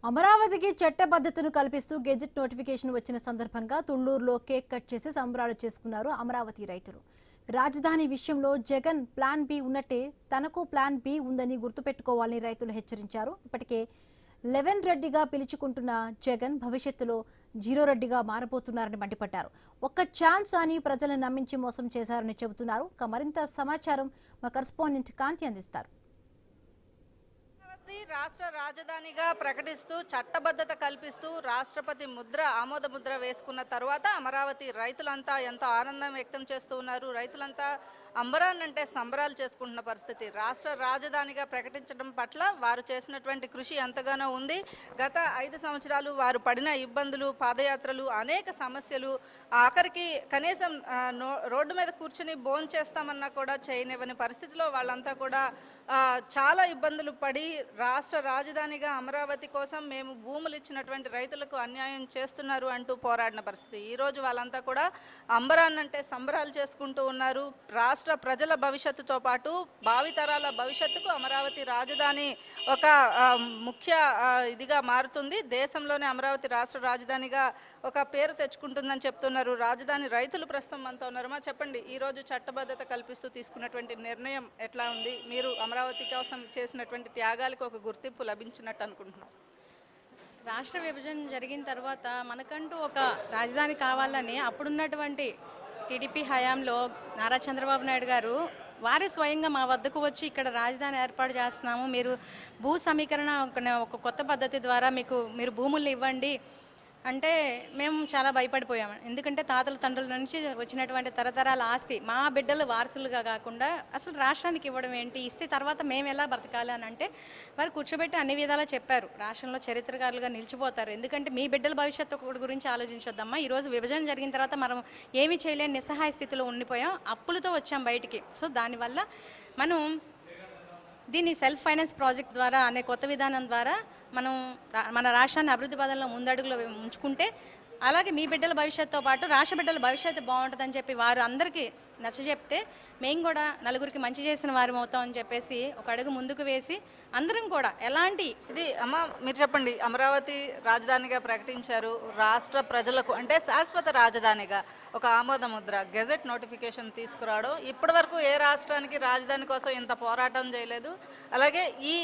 అమరావతికి చట్టబద్ధతను కల్పిస్తూ gazette notification వచ్చిన సందర్భంగా తుళ్లూరులో కేక్ కట్ చేసి సంబరాలు చేసుకున్నారు అమరావతి రైతులు. రాజధాని విషయంలో జగన్ ప్లాన్ బి ఉన్నట్టే తనకు ప్లాన్ బి ఉందని గుర్తుపెట్టుకోవాలని రైతులు హెచ్చరించారు. ఇప్పటికే 11 రెడ్డిగా పిలుచుకుంటున్న జగన్ భవిష్యత్తులో 0 రెడ్డిగా మారబోతున్నారని మండిపడ్డారు. ఒక్క ఛాన్స్ అని ప్రజలను నమ్మించి మోసం చేశారని చెబుతున్నారు. మరింత సమాచారం మా కరెస్పాండెంట్ కాంతి అందిస్తారు. రాష్ట్ర రాజధానిగా ప్రకటిస్తూ చట్టబద్ధత కల్పిస్తూ రాష్ట్రపతి ఆమోద ముద్ర వేసుకున్న తర్వాత అమరావతి రైతులంతా ఎంతో ఆనందం వ్యక్తం చేస్తూ ఉన్నారు. రైతులంతా అంబరాన్నంటే సంబరాలు చేసుకుంటున్న పరిస్థితి. రాష్ట్ర రాజధానిగా ప్రకటించడం పట్ల వారు చేసినటువంటి కృషి ఎంతగానో ఉంది. గత 5 సంవత్సరాలు వారు పడిన ఇబ్బందులు, పాదయాత్రలు, అనేక సమస్యలు, ఆఖరికి కనీసం రోడ్డు మీద కూర్చుని భోంచేస్తామన్నా కూడా చేయనివ్వని పరిస్థితిలో వాళ్ళంతా కూడా చాలా ఇబ్బందులు పడి రాష్ట్ర రాజధానిగా అమరావతి కోసం మేము భూములు ఇచ్చినటువంటి రైతులకు అన్యాయం చేస్తున్నారు అంటూ పోరాడిన పరిస్థితి. ఈరోజు వాళ్ళంతా కూడా అంబరాన్నంటే సంబరాలు చేసుకుంటూ ఉన్నారు. రాష్ట్ర ప్రజల భవిష్యత్తుతో పాటు భావితరాల భవిష్యత్తుకు అమరావతి రాజధాని ఒక ముఖ్య ఇదిగా మారుతుంది. దేశంలోనే అమరావతి రాష్ట్ర రాజధానిగా ఒక పేరు తెచ్చుకుంటుందని చెప్తున్నారు రాజధాని రైతులు. ప్రస్తుతం మనతో ఉన్నారమ్మా, చెప్పండి, ఈరోజు చట్టబద్ధత కల్పిస్తూ తీసుకున్నటువంటి నిర్ణయం ఎట్లా ఉంది? మీరు అమరావతి కోసం చేసినటువంటి త్యాగాలకు ఒక గుర్తింపు లభించినట్టు అనుకుంటున్నారు? రాష్ట్ర విభజన జరిగిన తర్వాత మనకంటూ ఒక రాజధాని కావాలని అప్పుడున్నటువంటి టీడీపీ హయాంలో నారా చంద్రబాబు నాయుడు గారు వారే స్వయంగా మా వద్దకు వచ్చి ఇక్కడ రాజధాని ఏర్పాటు చేస్తున్నాము, మీరు భూ సమీకరణ ఒక కొత్త పద్ధతి ద్వారా మీరు భూములు ఇవ్వండి అంటే మేము చాలా భయపడిపోయాము. ఎందుకంటే తాతల తండ్రుల నుంచి వచ్చినటువంటి తరతరాల ఆస్తి మా బిడ్డలు వారసులుగా కాకుండా అసలు రాష్ట్రానికి ఇవ్వడం ఏంటి, ఇస్తే తర్వాత మేము ఎలా బ్రతకాలి అని అంటే వారు కూర్చోబెట్టి అన్ని విధాలా చెప్పారు. రాష్ట్రంలో చరిత్రకారులుగా నిలిచిపోతారు. ఎందుకంటే మీ బిడ్డల భవిష్యత్తు గురించి ఆలోచించొద్దమ్మా. ఈరోజు విభజన జరిగిన తర్వాత మనం ఏమీ చేయలేని నిస్సహాయ స్థితిలో ఉండిపోయాం, అప్పులతో వచ్చాం బయటికి. సో దానివల్ల మనం దీన్ని సెల్ఫ్ ఫైనాన్స్ ప్రాజెక్ట్ ద్వారా అనే కొత్త విధానం ద్వారా మనం మన రాష్ట్రాన్ని అభివృద్ధి పదంలో ముందడుగులో ఉంచుకుంటే అలాగే మీ బిడ్డల భవిష్యత్తుతో పాటు రాష్ట్ర బిడ్డల భవిష్యత్తు బాగుంటుందని చెప్పి వారు అందరికీ నచ్చజెప్తే మేము కూడా నలుగురికి మంచి చేసిన వారం అవుతామని చెప్పేసి ఒక అడుగు ముందుకు వేసి అందరం కూడా ఎలాంటి ఇది అమ్మ మీరు చెప్పండి, అమరావతి రాజధానిగా ప్రకటించారు. రాష్ట్ర ప్రజలకు అంటే శాశ్వత రాజధానిగా ఒక ఆమోద ముద్ర గెజెట్ నోటిఫికేషన్ తీసుకురావడం, ఇప్పటి వరకు ఏ రాష్ట్రానికి రాజధాని కోసం ఇంత పోరాటం చేయలేదు. అలాగే ఈ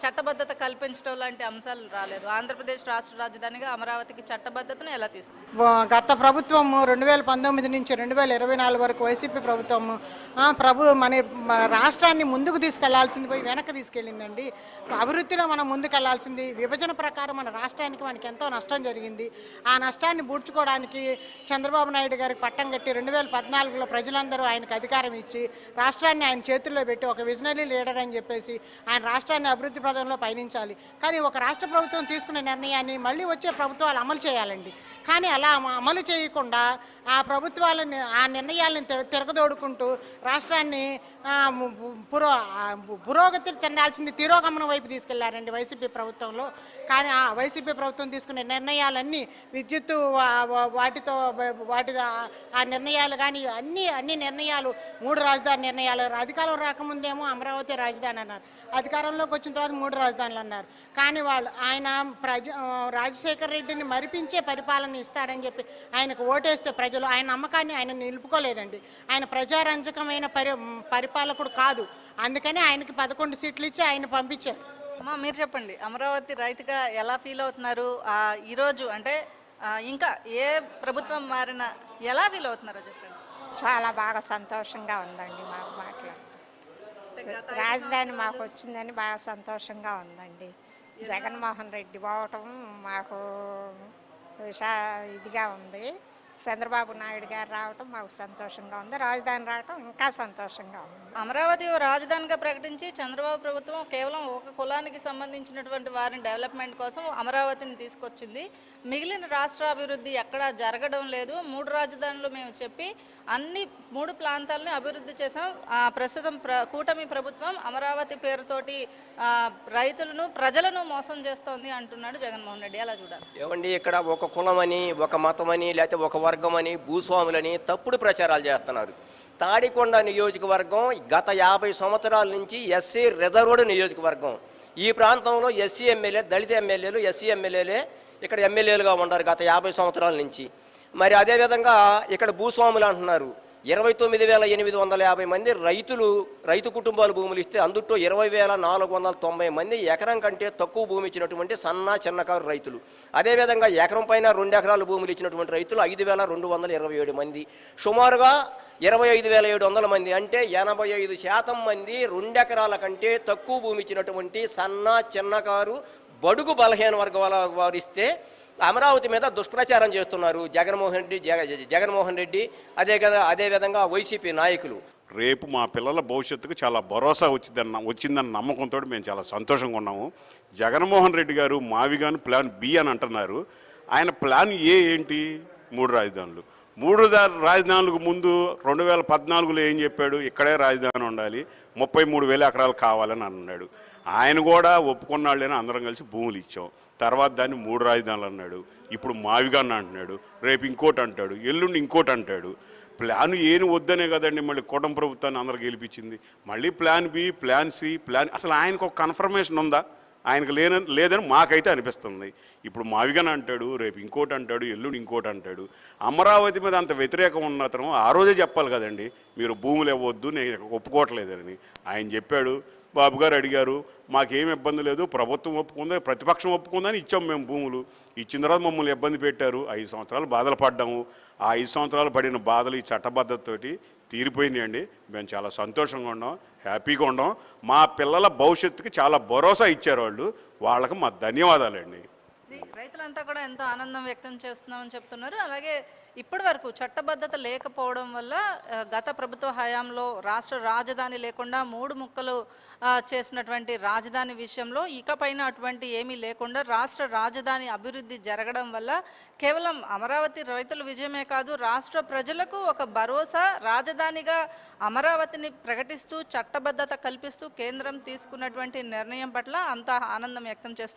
చట్టబద్ధత కల్పించడం లాంటి అంశాలు రాలేదు. ఆంధ్రప్రదేశ్ రాష్ట్ర రాజధానిగా అమరావతికి చట్టబద్ధతను ఎలా తీసుకుంది? గత ప్రభుత్వం 2019 నుంచి 2024 వరకు వైసీపీ ప్రభుత్వం మన రాష్ట్రాన్ని ముందుకు తీసుకెళ్లాల్సింది పోయి వెనక్కి తీసుకెళ్ళిందండి. అభివృద్ధిలో మనం ముందుకెళ్లాల్సింది. విభజన ప్రకారం మన రాష్ట్రానికి మనకి ఎంతో నష్టం జరిగింది. ఆ నష్టాన్ని పూడ్చుకోవడానికి చంద్రబాబు నాయుడు గారికి పట్టం కట్టి 2014లో ప్రజలందరూ ఆయనకు అధికారం ఇచ్చి రాష్ట్రాన్ని ఆయన చేతుల్లో పెట్టి ఒక విజనరీ లీడర్ అని చెప్పేసి ఆయన రాష్ట్రాన్ని అభివృద్ధి పదంలో పయనించాలి. కానీ ఒక రాష్ట్ర ప్రభుత్వం తీసుకునే నిర్ణయాన్ని మళ్ళీ వచ్చే ప్రభుత్వాలు అమలు చేయాలండి. కానీ అలా అమలు చేయకుండా ఆ ప్రభుత్వాలని ఆ నిర్ణయాలను తిరగదోడుకుంటూ రాష్ట్రాన్ని పురోగతి చెందాల్సింది తిరోగమనం వైపు తీసుకెళ్లారండి వైసీపీ ప్రభుత్వంలో. కానీ ఆ వైసీపీ ప్రభుత్వం తీసుకునే నిర్ణయాలన్నీ విద్యుత్తు వాటి ఆ నిర్ణయాలు కానీ అన్ని నిర్ణయాలు 3 రాజధాని నిర్ణయాలు. అధికారం రాకముందేమో అమరావతి రాజధాని అన్నారు, అధికారంలోకి వచ్చిన తర్వాత 3 రాజధానులు అన్నారు. కానీ ఆయన రాజశేఖర రెడ్డిని మరిపించే పరిపాలన ఇస్తాడని చెప్పి ఆయనకు ఓటేస్తే ప్రజలు ఆయన నమ్మకాన్ని ఆయన నిలుపుకోలేదండి. ఆయన ప్రజారంజకమైన పరిపాలకుడు కాదు. అందుకని ఆయనకి 11 సీట్లు ఇచ్చి ఆయన పంపించారు. అమ్మా మీరు చెప్పండి, అమరావతి రైతుగా ఎలా ఫీల్ అవుతున్నారు ఈరోజు? అంటే ఇంకా ఏ ప్రభుత్వం మారినా ఎలా ఫీల్ అవుతున్నారో చెప్పండి. చాలా బాగా సంతోషంగా ఉందండి. మాకు రాజధాని మాకు వచ్చిందని బాగా సంతోషంగా ఉందండి. జగన్మోహన్ రెడ్డి పోవటం మాకు ఇదిగా ఉంది. చంద్రబాబు నాయుడు గారు రావటం మాకు సంతోషంగా ఉంది. రాజధాని రావటం ఇంకా సంతోషంగా ఉంది. అమరావతి రాజధానిగా ప్రకటించి చంద్రబాబు ప్రభుత్వం కేవలం ఒక కులానికి సంబంధించినటువంటి వారిని డెవలప్మెంట్ కోసం అమరావతిని తీసుకొచ్చింది. మిగిలిన రాష్ట్ర అభివృద్ధి ఎక్కడా జరగడం లేదు. 3 రాజధానులు మేము చెప్పి అన్ని 3 ప్రాంతాలని అభివృద్ధి చేసాం. ప్రస్తుతం కూటమి ప్రభుత్వం అమరావతి పేరుతోటి రైతులను ప్రజలను మోసం చేస్తోంది అంటున్నాడు జగన్మోహన్ రెడ్డి. ఎలా చూడాలి? ఏమండి, ఇక్కడ ఒక కులమని, ఒక మతమని, లేకపోతే ఒక వర్గమని, భూస్వాములని తప్పుడు ప్రచారాలు చేస్తున్నారు. తాడికొండ నియోజకవర్గం గత 50 సంవత్సరాల నుంచి ఎస్సీ రిజర్వ్డ్ నియోజకవర్గం. ఈ ప్రాంతంలో ఎస్సీ ఎమ్మెల్యే, దళిత ఎమ్మెల్యేలు, ఎస్సీ ఎమ్మెల్యేలే ఇక్కడ ఎమ్మెల్యేలుగా ఉన్నారు గత 50 సంవత్సరాల నుంచి. మరి అదేవిధంగా ఇక్కడ భూస్వాములు అంటున్నారు. 29,850 మంది రైతు కుటుంబాలు భూములు ఇస్తే అందుట్లో 20,490 మంది ఎకరం కంటే తక్కువ భూమి ఇచ్చినటువంటి సన్న చిన్నకారు రైతులు. అదేవిధంగా ఎకరం పైన 2 ఎకరాల భూములు ఇచ్చినటువంటి రైతులు 5,227 మంది. సుమారుగా 25,700 మంది, అంటే 85% మంది 2 ఎకరాల కంటే తక్కువ భూమి ఇచ్చినటువంటి సన్న చిన్నకారు బడుగు బలహీన వర్గాల వారు ఇస్తే అమరావతి మీద దుష్ప్రచారం చేస్తున్నారు జగన్మోహన్ రెడ్డి అదేవిధంగా వైసీపీ నాయకులు. రేపు మా పిల్లల భవిష్యత్తుకు చాలా భరోసా వచ్చిందన్న నమ్మకంతో మేము చాలా సంతోషంగా ఉన్నాము. జగన్మోహన్ రెడ్డి గారు మావిగాను ప్లాన్ బి అని అంటున్నారు. ఆయన ప్లాన్ ఏ ఏంటి? 3 రాజధానులు. 3 రాజధానులకు ముందు 2014లో ఏం చెప్పాడు? ఇక్కడే రాజధాని ఉండాలి, 33,000 ఎకరాలు కావాలని అన్నాడు. ఆయన కూడా ఒప్పుకున్నాళ్ళని అందరం కలిసి భూములు ఇచ్చాం. తర్వాత దాన్ని 3 రాజధానులు అన్నాడు. ఇప్పుడు మావిగాన్ని అంటున్నాడు, రేపు ఇంకోటి అంటాడు, ఎల్లుండి ఇంకోటి అంటాడు. ప్లాన్ ఏని వద్దనే కదండి మళ్ళీ కూటమి ప్రభుత్వాన్ని అందరు గెలిపించింది. మళ్ళీ ప్లాన్ బి, ప్లాన్ సి, అసలు ఆయనకు ఒక కన్ఫర్మేషన్ ఉందా? ఆయనకు లేదని మాకైతే అనిపిస్తుంది. ఇప్పుడు మావిగాని అంటాడు, రేపు ఇంకోటి అంటాడు, ఎల్లుండి ఇంకోటి అంటాడు. అమరావతి మీద అంత వ్యతిరేకం ఉన్న అతను ఆ రోజే చెప్పాలి కదండి, మీరు భూములు ఇవ్వద్దు, నేను ఒప్పుకోవట్లేదని. ఆయన చెప్పాడు, బాబు గారు అడిగారు, మాకేం ఇబ్బంది లేదు, ప్రభుత్వం ఒప్పుకుంది, ప్రతిపక్షం ఒప్పుకుందని ఇచ్చాం మేము భూములు. ఇచ్చిన తర్వాత మమ్మల్ని ఇబ్బంది పెట్టారు, 5 సంవత్సరాలు బాధలు పడ్డాము. ఆ 5 సంవత్సరాలు పడిన బాధలు ఈ చట్టబద్ధతతోటి తీరిపోయినాయండి. మేము చాలా సంతోషంగా ఉన్నాం, హ్యాపీగా ఉన్నాం. మా పిల్లల భవిష్యత్తుకి చాలా భరోసా ఇచ్చారు వాళ్ళకి మా ధన్యవాదాలండి. రైతులంతా కూడా ఎంతో ఆనందం వ్యక్తం చేస్తున్నామని చెప్తున్నారు. అలాగే ఇప్పటి వరకు చట్టబద్ధత లేకపోవడం వల్ల గత ప్రభుత్వ హయాంలో రాష్ట్ర రాజధాని లేకుండా 3 ముక్కలు చేసినటువంటి రాజధాని విషయంలో ఇకపైన అటువంటి ఏమీ లేకుండా రాష్ట్ర రాజధాని అభివృద్ధి జరగడం వల్ల కేవలం అమరావతి రైతుల విజయమే కాదు, రాష్ట్ర ప్రజలకు ఒక భరోసా, రాజధానిగా అమరావతిని ప్రకటిస్తూ చట్టబద్ధత కల్పిస్తూ కేంద్రం తీసుకున్నటువంటి నిర్ణయం పట్ల అంతా ఆనందం వ్యక్తం చేస్తున్నారు.